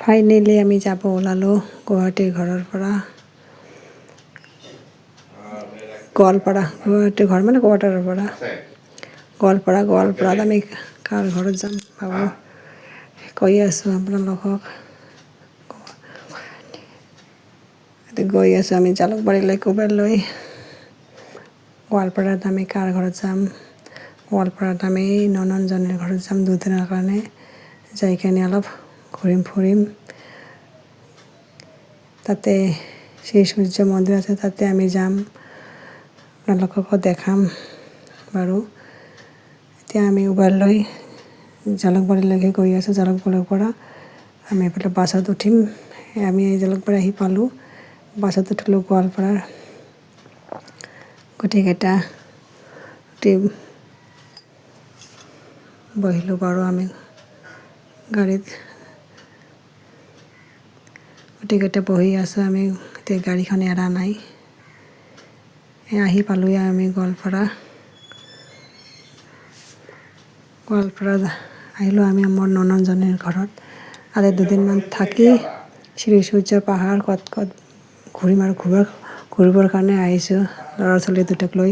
Finally আমি যাব ওলালোঁ গুৱাহাটীৰ ঘৰৰ পৰা গোৱালপাৰা। গুৱাহাটীৰ ঘৰ মানে কোৱাৰ্টাৰৰ পৰা গোৱালপাৰাত আমি কাৰ ঘৰত যাম ভাবো কৈ আছোঁ আপোনালোকক। গৈ আছোঁ আমি জালুকবাৰীলৈ উবেৰ লৈ। গোৱালপাৰাত আমি কাৰ ঘৰত যাম, গোৱালপাৰাত আমি ননন্দজনীৰ ঘৰত যাম দুদিনৰ কাৰণে। যাই কিনে অলপ ঘূৰিম ফুৰিম। তাতে শ্ৰী সূৰ্য মন্দিৰ আছে, তাতে আমি যাম, আপোনালোককো দেখাম বাৰু। এতিয়া আমি উবেৰ লৈ জালুকবাৰীলৈকে গৈ আছোঁ। জালুকবাৰীৰ পৰা আমি এইফালে বাছত উঠিম। আমি জালুকবাৰী আহি পালোঁ, বাছত উঠিলোঁ গোৱালপাৰাৰ। গোটেইকেইটা উঠি বহিলোঁ বাৰু আমি গাড়ীত। গোটেইকেইটা বহি আছোঁ আমি, এতিয়া গাড়ীখন এৰা নাই। আহি পালোঁহি আমি গোৱালপাৰাত আহিলোঁ আমি মোৰ ননন্দজনীৰ ঘৰত। তাতে দুদিনমান থাকি শ্ৰী সূৰ্য পাহাৰ ক'ত ঘূৰিম আৰু ঘূৰিবৰ কাৰণে আহিছোঁ ল'ৰা ছোৱালী দুটাক লৈ।